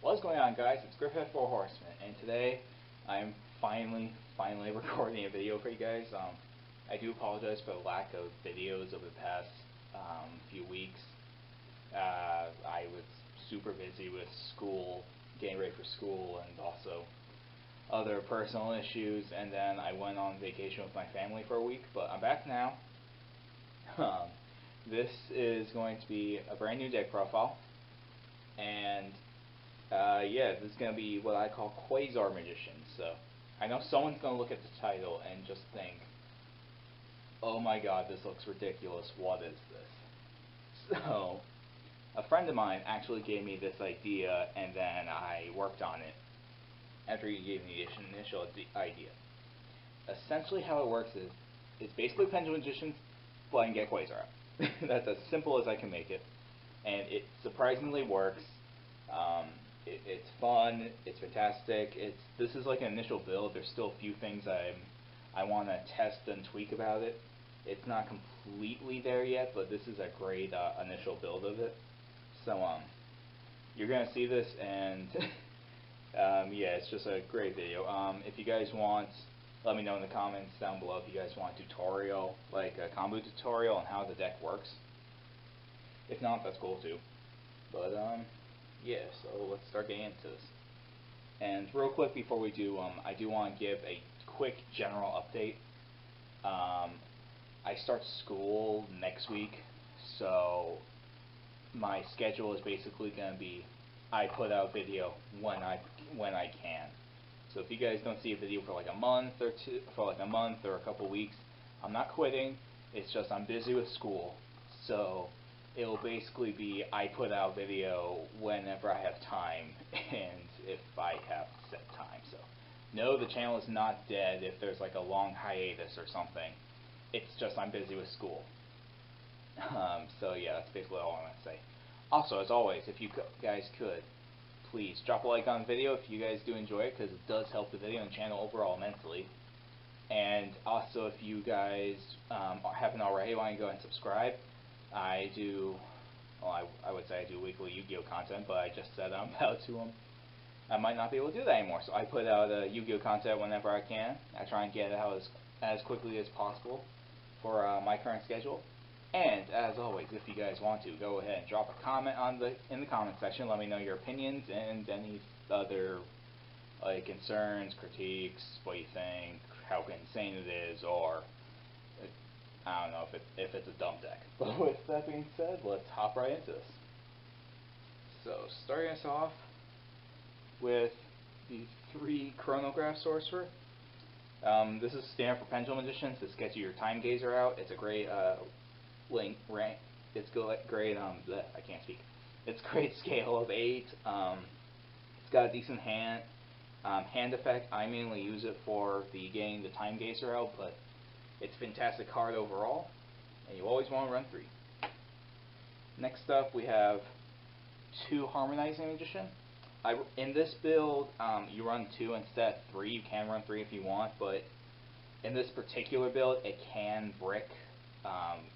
What's going on, guys? It's Griff at 4 Horsemen, and today I'm finally recording a video for you guys. I do apologize for the lack of videos over the past few weeks. I was super busy with school, getting ready for school, and also other personal issues, and then I went on vacation with my family for a week, but I'm back now. This is going to be a brand new deck profile, and yeah, this is going to be what I call Quasar Magicians. So I know someone's going to look at the title and just think, oh my god, this looks ridiculous, what is this? So a friend of mine actually gave me this idea, and then I worked on it after he gave me the initial idea. Essentially how it works is, it's basically Pendulum Magicians, but I can get Quasar out. That's as simple as I can make it, and it surprisingly works. It's fun, it's fantastic. This is like an initial build. There's still a few things I want to test and tweak about it. It's not completely there yet, but this is a great initial build of it. So you're gonna see this, and yeah, it's just a great video. If you guys want, let me know in the comments down below if you guys want a tutorial, like a combo tutorial on how the deck works. If not, that's cool too. But yeah, so let's start getting into this. And real quick before we do, I do want to give a quick general update. I start school next week, so my schedule is basically going to be, I put out video when I can. So if you guys don't see a video for like a month or two, or a couple weeks, I'm not quitting. It's just I'm busy with school, so it'll basically be I put out video whenever I have time and if I have set time. So no, the channel is not dead if there's like a long hiatus or something. It's just I'm busy with school. So yeah, that's basically all I'm going to say. Also, as always, if you guys could, please drop a like on the video if you guys do enjoy it, because it does help the video and channel overall immensely. And also, if you guys haven't already, why don't you go and subscribe. I do, well, I would say I do weekly Yu-Gi-Oh content, but I just said I'm about to I might not be able to do that anymore. So I put out Yu-Gi-Oh content whenever I can. I try and get it out as quickly as possible for my current schedule. And as always, if you guys want to, go ahead and drop a comment in the comment section. Let me know your opinions and any other concerns, critiques, what you think, how insane it is, or I don't know if it's a dumb deck. But with that being said, let's hop right into this. So starting us off with the 3 Chronograph Sorcerer. This is standard for Pendulum Magicians. This gets you your Time Gazer out. It's a great rank. It's great. I can't speak. It's great scale of 8. It's got a decent hand effect. I mainly use it for getting the Time Gazer out, but it's a fantastic card overall, and you always want to run 3. Next up, we have 2 Harmonizing Magician. In this build, you run 2 instead of 3. You can run 3 if you want, but in this particular build, it can brick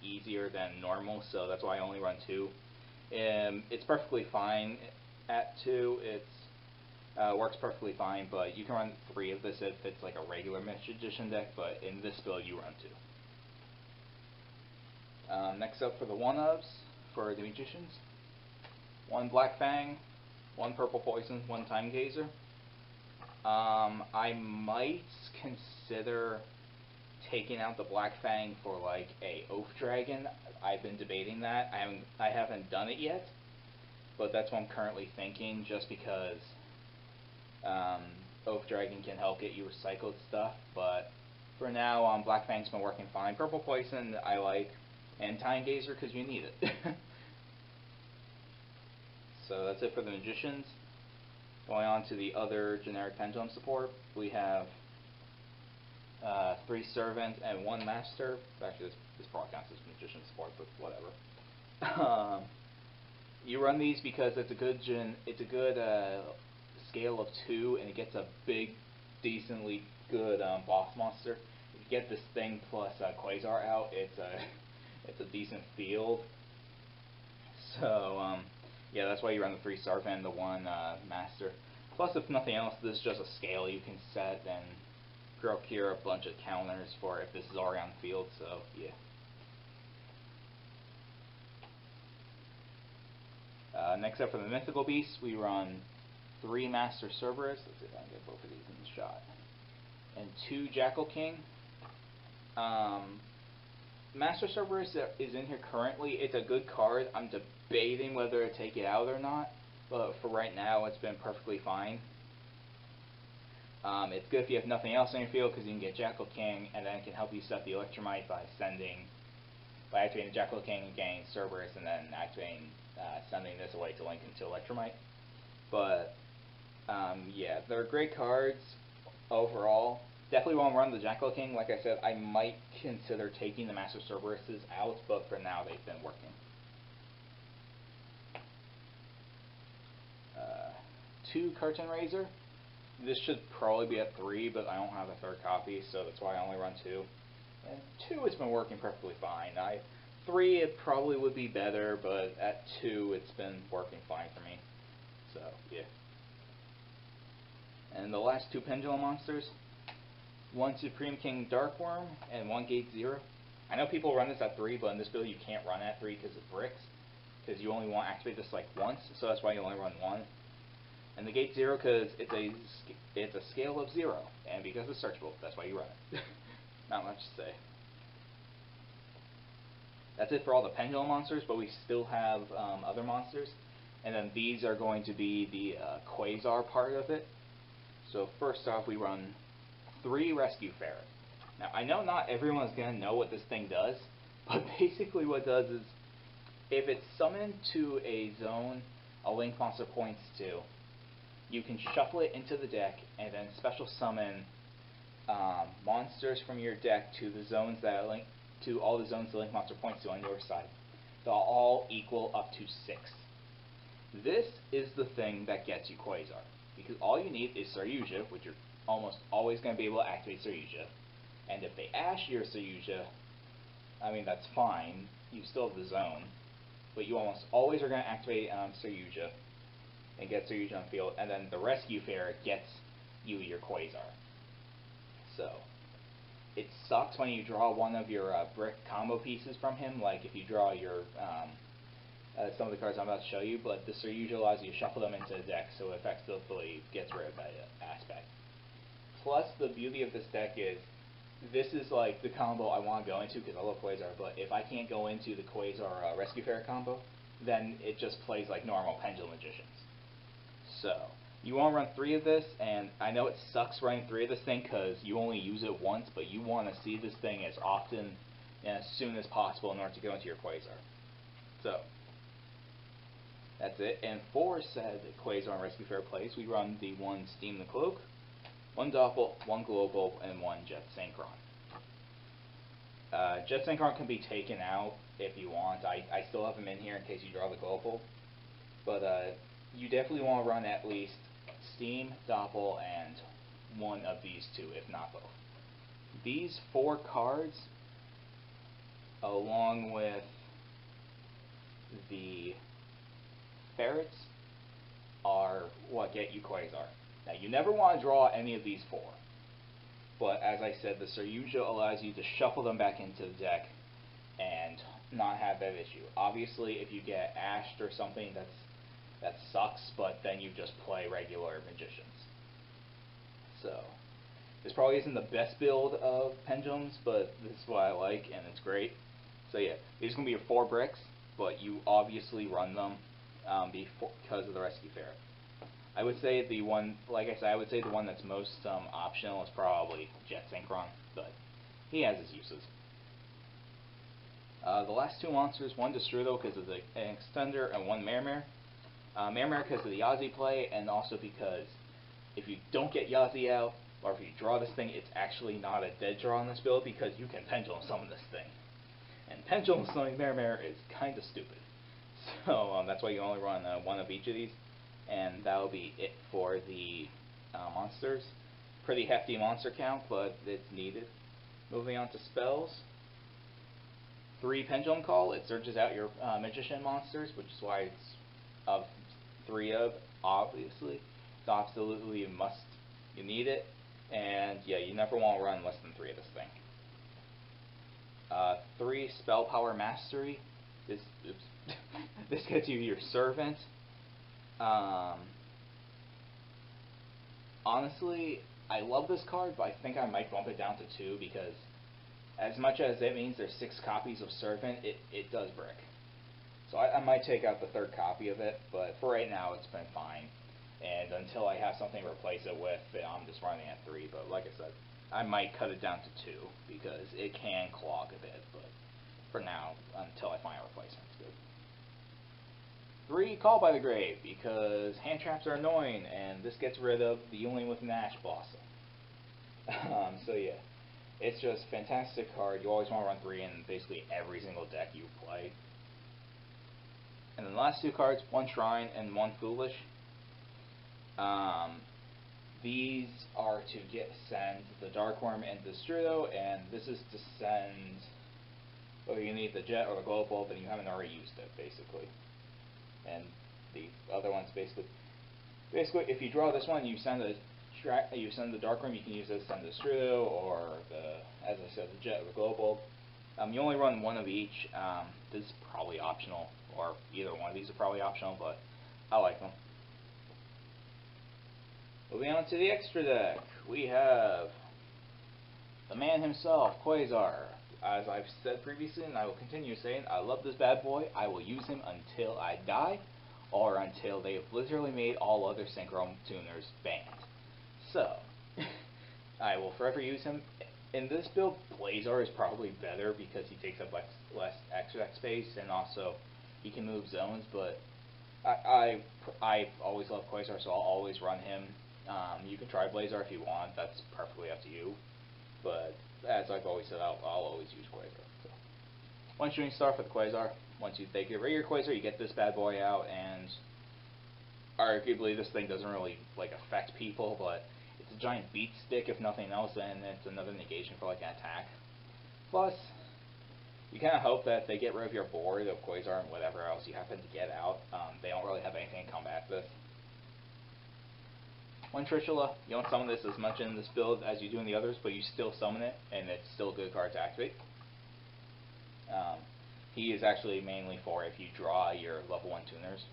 easier than normal, so that's why I only run 2. It's perfectly fine at 2. Works perfectly fine, but you can run 3 of this if it's like a regular Magician deck, but in this build you run 2. Next up for the 1-ofs for the Magicians. 1 Black Fang, 1 Purple Poison, 1 Time Gazer. I might consider taking out the Black Fang for like a Oath Dragon. I've been debating that. I haven't done it yet, but that's what I'm currently thinking, just because Oath Dragon can help get you recycled stuff, but for now, Black Fang's been working fine. Purple Poison I like, and Time Gazer because you need it. So that's it for the Magicians. Going on to the other generic Pendulum support, we have 3 Servant and 1 Master. Actually, this probably counts as Magician support, but whatever. You run these because it's a good scale of 2, and it gets a big, decently good boss monster. If you get this thing plus Quasar out, it's a decent field. So Yeah, that's why you run the 3 Starve and the 1 Master. Plus, if nothing else, this is just a scale you can set and procure a bunch of counters for if this is already on the field, so yeah. Next up for the Mythical Beast, we run 3 Master Cerberus. Let's see if I can get both of these in the shot. And 2 Jackal King. Master Cerberus is in here currently. It's a good card. I'm debating whether to take it out or not, but for right now it's been perfectly fine. It's good if you have nothing else in your field because you can get Jackal King, and then it can help you set the Electromite by activating Jackal King and getting Cerberus, and then activating sending this away to link into Electromite. But yeah, they're great cards overall. Definitely want to run the Jackal King. Like I said, I might consider taking the Master Cerberuses out, but for now they've been working. 2 Curtain Raiser. This should probably be at 3, but I don't have a 3rd copy, so that's why I only run 2. And 2 has been working perfectly fine. 3 it probably would be better, but at 2 it's been working fine for me. So yeah. And the last 2 Pendulum monsters. 1 Supreme King Darkworm and 1 Gate 0. I know people run this at 3, but in this build you can't run at 3 because of bricks, because you only want to activate this like once, so that's why you only run 1. And the Gate 0 because it's a scale of 0, and because it's searchable, that's why you run it. Not much to say. That's it for all the Pendulum monsters, but we still have other monsters, and then these are going to be the Quasar part of it. So first off, we run 3 Rescue Ferret. Now, I know not everyone's going to know what this thing does, but basically what it does is, if it's summoned to a zone a link monster points to, you can shuffle it into the deck and then special summon monsters from your deck to the zones that link to all the zones the link monster points to on your side. They'll all equal up to 6. This is the thing that gets you Quasar, because all you need is Saryuja, which you're almost always going to be able to activate Saryuja. And if they ash your Saryuja, I mean, that's fine, you still have the zone, but you almost always are going to activate Saryuja and get Saryuja on the field, and then the Rescue Ferret gets you your Quasar. So, it sucks when you draw one of your brick combo pieces from him, like if you draw your some of the cards I'm about to show you, but the Saryuja allows you to shuffle them into the deck, so it effectively gets rid of that aspect. Plus, the beauty of this deck is, this is like the combo I want to go into because I love Quasar, but if I can't go into the Quasar Rescue Ferret combo, then it just plays like normal Pendulum Magicians. So, you want to run 3 of this, and I know it sucks running 3 of this thing because you only use it once, but you want to see this thing as often and as soon as possible in order to go into your Quasar. So, that's it. And for said Quasar and Rescue Ferret plays, we run the 1 Steam the Cloak, 1 Doppel, 1 Global, and 1 Jet Synchron. Jet Synchron can be taken out if you want. I still have him in here in case you draw the Global. But you definitely want to run at least Steam, Doppel, and 1 of these 2, if not both. These 4 cards, along with the ferrets, are what get you Quasar. Now, you never want to draw any of these 4, but as I said, the Saryuja allows you to shuffle them back into the deck and not have that issue. Obviously, if you get ashed or something, that sucks, but then you just play regular Magicians. So, this probably isn't the best build of Pendulums, but this is what I like, and it's great. So yeah, these are going to be your 4 bricks, but you obviously run them because of the Rescue Ferret. I would say the one, like I said, I would say the one that's most optional is probably Jet Synchron, but he has his uses. The last 2 monsters, 1 Destrudo because of the extender, and 1 Mermere. Mermere because of the Yazi play, and also because if you don't get Yazi out, or if you draw this thing, it's actually not a dead draw on this build because you can Pendulum Summon this thing. And Pendulum Summoning Mermere is kind of stupid. So that's why you only run 1 of each of these. And that'll be it for the monsters. Pretty hefty monster count, but it's needed. Moving on to spells. 3 Pendulum Call. It searches out your Magician monsters, which is why it's of 3 of, obviously. It's absolutely a must. You need it, and yeah, you never want to run less than 3 of this thing. 3 spell power mastery. This this gets you your servant. Honestly, I love this card, but I think I might bump it down to 2 because as much as it means there's 6 copies of servant, it does brick. So I might take out the 3rd copy of it, but for right now it's been fine. And until I have something to replace it with, I'm just running at 3. But like I said, I might cut it down to 2 because it can clog a bit. But for now, until I find a replacement, it's good. 3, Call by the Grave, because hand traps are annoying, and this gets rid of the Healing with Nash Blossom. So yeah, it's just a fantastic card. You always want to run 3 in basically every single deck you play. And then the last 2 cards, 1 Shrine and 1 Foolish. These are to send the Darkworm and the Strudo, and this is to send whether you need the Jet or the Glow Bulb, and you haven't already used it, basically. And the other ones, basically, if you draw this one, you send the Darkworm. You can use this to send the Strudo or as I said, the Jet or the Glow Bulb. You only run 1 of each. This is probably optional, or either one of these are probably optional, but I like them. Moving on to the extra deck, we have the man himself, Quasar. As I've said previously, and I will continue saying, I love this bad boy. I will use him until I die, or until they have literally made all other synchro tuners banned. So, I will forever use him. In this build, Blazar is probably better because he takes up less extra deck space, and also he can move zones, but I've always loved Quasar, so I'll always run him. You can try Blazar if you want, that's perfectly up to you, but as I've always said, I'll always use Quasar. So. 1 shooting star for the Quasar. Once you take your regular Quasar, you get this bad boy out, and arguably this thing doesn't really affect people, but it's a giant beat stick if nothing else, and it's another negation for an attack. Plus, you kind of hope that they get rid of your board of Quasar and whatever else you happen to get out. They don't really have anything to combat this. 1 Trishula, you don't summon this as much in this build as you do in the others, but you still summon it, and it's still a good card to activate. He is actually mainly for if you draw your level 1 tuners.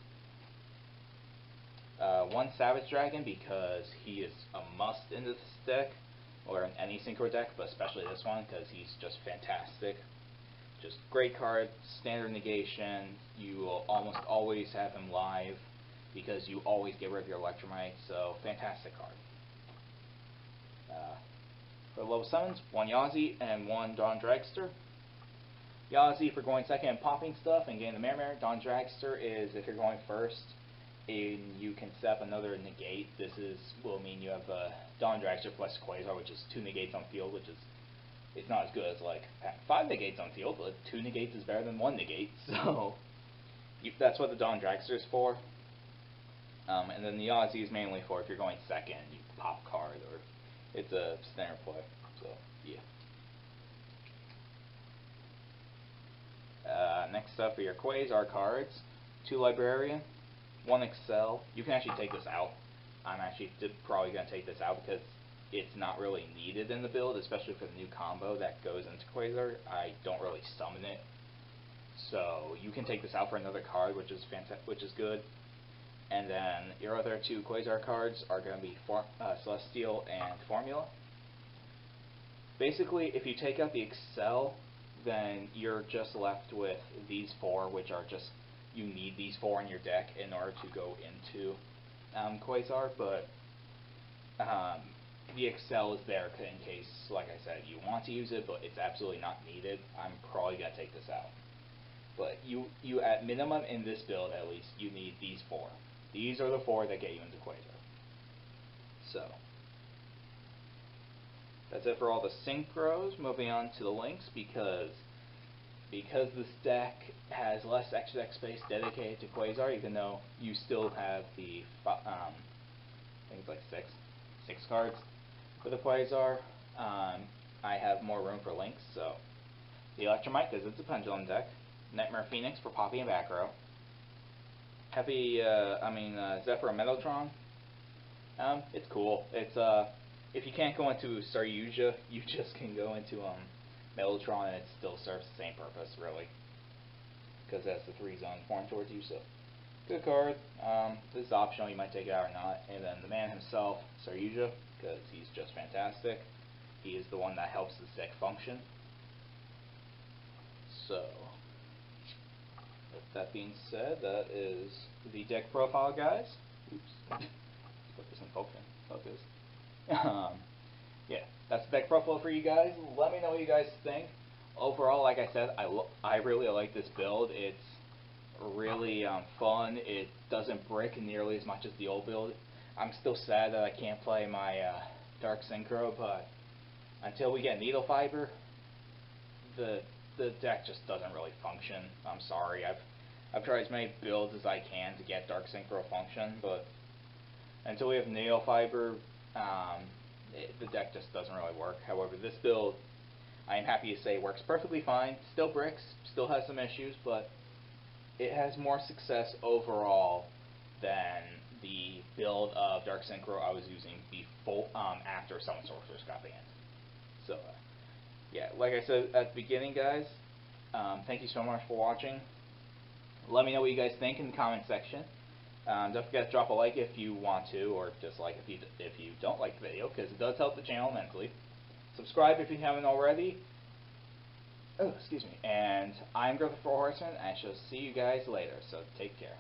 1 Savage Dragon, because he is a must in this deck, or in any synchro deck, but especially this one, because he's just fantastic. Just great card, standard negation, you will almost always have him live, because you always get rid of your Electromite, so fantastic card. For level 7s, 1 Yazi and 1 Dawn Dragster. Yazi for going second and popping stuff and getting the Mare. Dawn Dragster is if you're going first and you can set up another negate. This will mean you have Dawn Dragster plus Quasar, which is 2 negates on field, which is it's not as good as 5 negates on field, but 2 negates is better than 1 negate, so that's what the Dawn Dragster is for. And then the Yazi is mainly for if you're going second, you pop a card, or it's a snare play. So yeah. Next up are your Quasar cards. 2 Librarian, 1 Excel. You can actually take this out. I'm actually probably going to take this out because it's not really needed in the build, especially for the new combo that goes into Quasar. I don't really summon it, so you can take this out for another card, which is good. And then your other 2 Quasar cards are going to be Celestial and Formula. Basically, if you take out the Excel, then you're just left with these 4, which are just, you need these 4 in your deck in order to go into Quasar, but the Excel is there in case, like I said, you want to use it, but it's absolutely not needed. I'm probably going to take this out. But you at minimum in this build, at least, you need these 4. These are the 4 that get you into Quasar. So, that's it for all the synchros. Moving on to the links, because this deck has less extra deck space dedicated to Quasar, even though you still have the, I think it's like 6 cards for the Quasar. I have more room for links, so the Electromite, because it's a pendulum deck. Nightmare Phoenix for Poppy and back row. Heavy, Zephyr Mellotron. It's cool. It's if you can't go into Saryuja, you just can go into Mellotron, and it still serves the same purpose, really, because that's the 3-zone form towards you. So, good card. This is optional. You might take it out or not. And then the man himself, Saryuja, because he's just fantastic. He is the one that helps this deck function. So, with that being said, that is the deck profile, guys. Oops. Let's put this in focus. Yeah, that's the deck profile for you guys. Let me know what you guys think. Overall, like I said, I really like this build. It's really fun. It doesn't brick nearly as much as the old build. I'm still sad that I can't play my Dark Synchro, but until we get Needle Fiber, the deck just doesn't really function. I'm sorry. I've tried as many builds as I can to get Dark Synchro function, but until we have Needle Fiber, the deck just doesn't really work. However, this build, I am happy to say, works perfectly fine. Still bricks, still has some issues, but it has more success overall than the build of Dark Synchro I was using before, after Summon Sorcerers got banned. So, yeah, like I said at the beginning, guys, thank you so much for watching. Let me know what you guys think in the comment section. Don't forget to drop a like if you want to, or dislike if you don't like the video, because it does help the channel immensely. Subscribe if you haven't already. Oh, excuse me. And I'm Griff the Four Horsemen, and I shall see you guys later, so take care.